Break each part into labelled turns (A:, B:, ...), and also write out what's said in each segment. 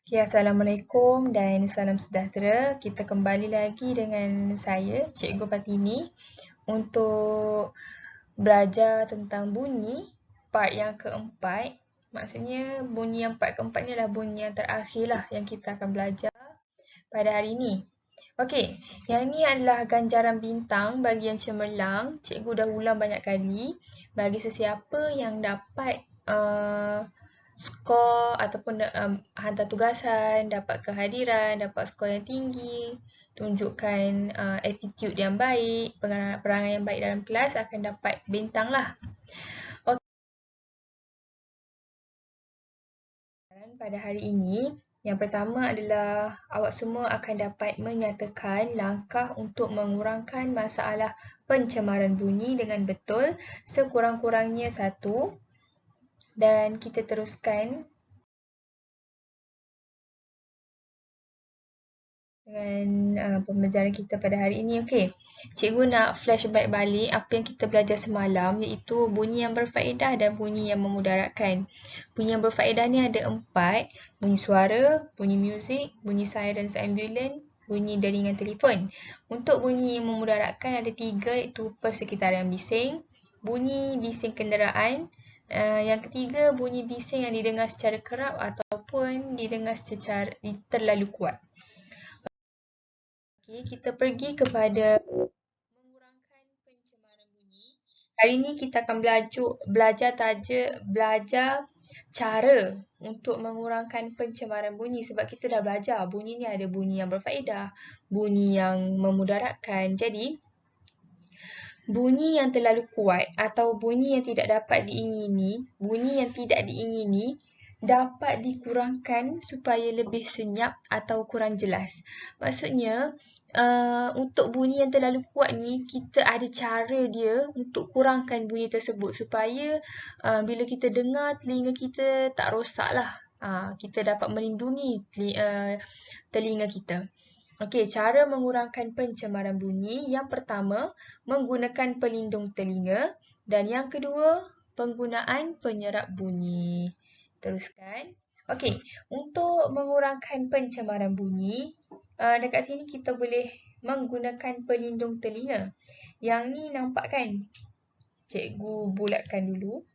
A: Okay, Assalamualaikum dan salam sejahtera. Kita kembali lagi dengan saya, Cikgu Fatini, untuk belajar tentang bunyi part yang keempat. Maksudnya bunyi yang part keempat ni adalah bunyi yang terakhir lah yang kita akan belajar pada hari ini. Okey, yang ni adalah ganjaran bintang bagi yang cemerlang. Cikgu dah ulang banyak kali. Bagi sesiapa yang dapat skor ataupun hantar tugasan, dapat kehadiran, dapat skor yang tinggi, tunjukkan attitude yang baik, perangai yang baik dalam kelas akan dapat bintang lah. Okey, pada hari ini, yang pertama adalah awak semua akan dapat menyatakan langkah untuk mengurangkan masalah pencemaran bunyi dengan betul sekurang-kurangnya 1 dan kita teruskan dengan pembelajaran kita pada hari ini. Okey, cikgu nak flashback balik apa yang kita belajar semalam iaitu bunyi yang berfaedah dan bunyi yang memudaratkan. Bunyi yang berfaedah ni ada 4, bunyi suara, bunyi muzik, bunyi sirens ambulan, bunyi deringan telefon. Untuk bunyi yang memudaratkan ada 3 iaitu persekitaran bising, bunyi bising kenderaan, yang ketiga bunyi bising yang didengar secara kerap ataupun didengar secara terlalu kuat. Okey, kita pergi kepada mengurangkan pencemaran bunyi. Hari ini kita akan belajar cara untuk mengurangkan pencemaran bunyi sebab kita dah belajar bunyi ni ada bunyi yang berfaedah, bunyi yang memudaratkan. Jadi, bunyi yang terlalu kuat atau bunyi yang tidak dapat diingini, bunyi yang tidak diingini dapat dikurangkan supaya lebih senyap atau kurang jelas. Maksudnya, untuk bunyi yang terlalu kuat ni, kita ada cara dia untuk kurangkan bunyi tersebut supaya bila kita dengar, telinga kita tak rosak lah. Kita dapat melindungi telinga kita. Okey, cara mengurangkan pencemaran bunyi. Yang pertama, menggunakan pelindung telinga. Dan yang kedua, penggunaan penyerap bunyi. Teruskan. Okey, untuk mengurangkan pencemaran bunyi, dekat sini kita boleh menggunakan pelindung telinga. Yang ni nampak kan? Cikgu bulatkan dulu.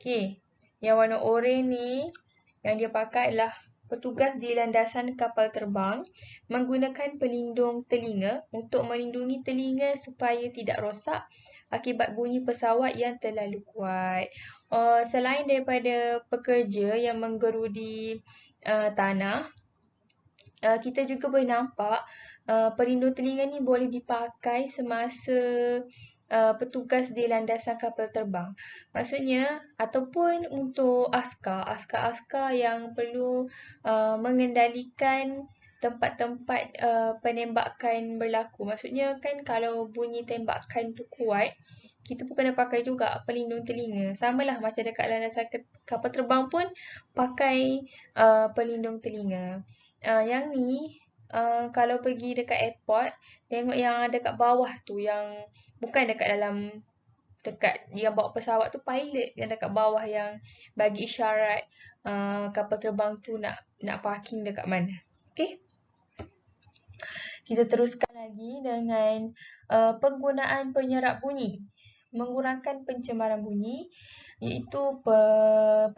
A: Okey, yang warna oranye ni, yang dia pakai adalah petugas di landasan kapal terbang menggunakan pelindung telinga untuk melindungi telinga supaya tidak rosak akibat bunyi pesawat yang terlalu kuat. Selain daripada pekerja yang menggerudi tanah, kita juga boleh nampak pelindung telinga ni boleh dipakai semasa petugas di landasan kapal terbang. Maksudnya, ataupun untuk askar yang perlu mengendalikan tempat-tempat penembakan berlaku. Maksudnya kan kalau bunyi tembakan tu kuat, kita pun kena pakai juga pelindung telinga. Samalah macam dekat landasan kapal terbang pun pakai pelindung telinga. Yang ni kalau pergi dekat airport, tengok yang dekat bawah tu, yang bukan dekat dalam, dekat yang bawa pesawat tu pilot yang dekat bawah yang bagi isyarat kapal terbang tu nak parking dekat mana. Okey. Kita teruskan lagi dengan penggunaan penyerap bunyi. Mengurangkan pencemaran bunyi iaitu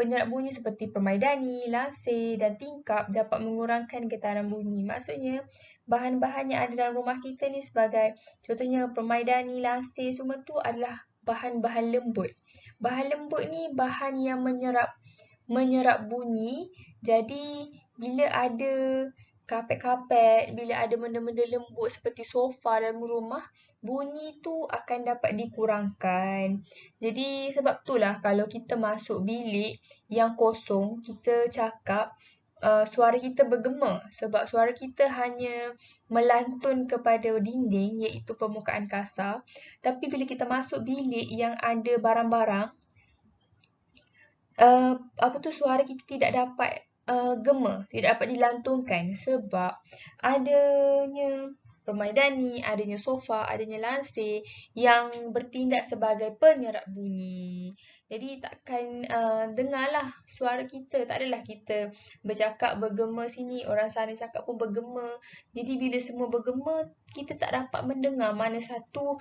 A: penyerap bunyi seperti permaidani, lansir dan tingkap dapat mengurangkan getaran bunyi. Maksudnya bahan-bahan yang ada dalam rumah kita ni sebagai contohnya permaidani, lansir semua tu adalah bahan-bahan lembut. Bahan lembut ni bahan yang menyerap bunyi. Jadi bila ada kapet-kapet, bila ada benda-benda lembut seperti sofa dalam rumah, bunyi tu akan dapat dikurangkan. Jadi sebab itulah kalau kita masuk bilik yang kosong, kita cakap, suara kita bergema sebab suara kita hanya melantun kepada dinding iaitu permukaan kasar. Tapi bila kita masuk bilik yang ada barang-barang, suara kita tidak dapat gema, tidak dapat dilantunkan sebab adanya permaidani, adanya sofa, adanya lansir yang bertindak sebagai penyerap bunyi. Jadi takkan dengarlah suara kita. Tak adalah kita bercakap bergema sini, orang sana cakap pun bergema. Jadi bila semua bergema, kita tak dapat mendengar mana satu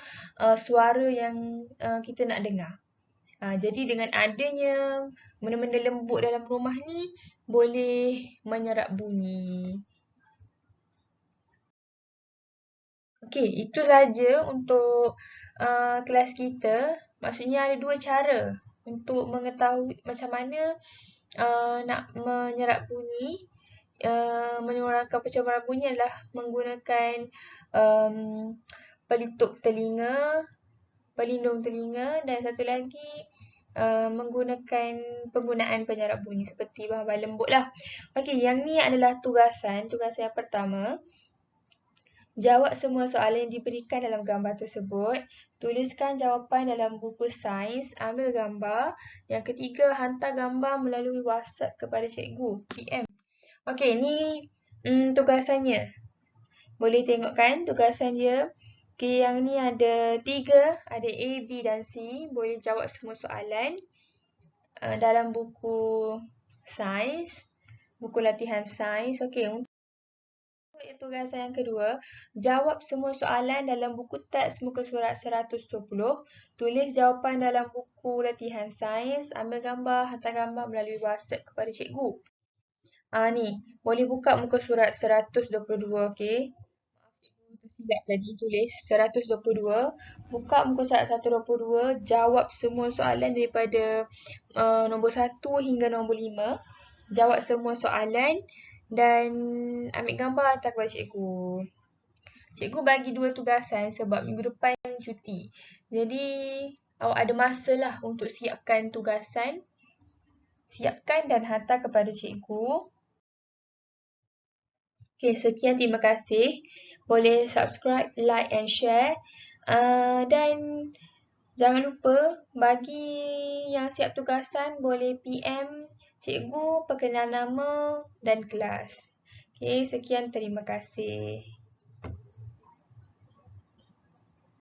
A: suara yang kita nak dengar. Jadi dengan adanya benda-benda lembut dalam rumah ni, boleh menyerap bunyi. Okey, itu saja untuk kelas kita. Maksudnya ada dua cara untuk mengetahui macam mana nak menyerap bunyi, menyuarakan pencemaran bunyi adalah menggunakan um, pelitup telinga, pelindung telinga dan satu lagi menggunakan penggunaan penyerap bunyi seperti bahan-bahan lembut lah. Okey, yang ni adalah tugasan. Tugasan yang pertama. Jawab semua soalan yang diberikan dalam gambar tersebut. Tuliskan jawapan dalam buku sains. Ambil gambar. Yang ketiga, hantar gambar melalui WhatsApp kepada cikgu, PM. Okey, ni tugasannya. Boleh tengok kan tugasan dia. Okey, yang ni ada 3. Ada A, B dan C. Boleh jawab semua soalan dalam buku sains. Buku latihan sains. Okey, tugasan yang kedua, jawab semua soalan dalam buku teks muka surat 120. Tulis jawapan dalam buku latihan sains, ambil gambar, hantar gambar melalui WhatsApp kepada cikgu. Ni, boleh buka muka surat 122, okey. Maaf cikgu tersilap tadi tulis 122. Buka muka surat 122, jawab semua soalan daripada nombor 1 hingga nombor 5. Jawab semua soalan dan ambil gambar hantar kepada cikgu. Cikgu bagi 2 tugasan sebab minggu depan cuti. Jadi awak ada masa lah untuk siapkan tugasan. Siapkan dan hantar kepada cikgu. Okay, sekian, terima kasih. Boleh subscribe, like and share. Dan jangan lupa bagi yang siap tugasan boleh PM cikgu, perkenalan nama dan kelas. Okay, sekian, terima kasih.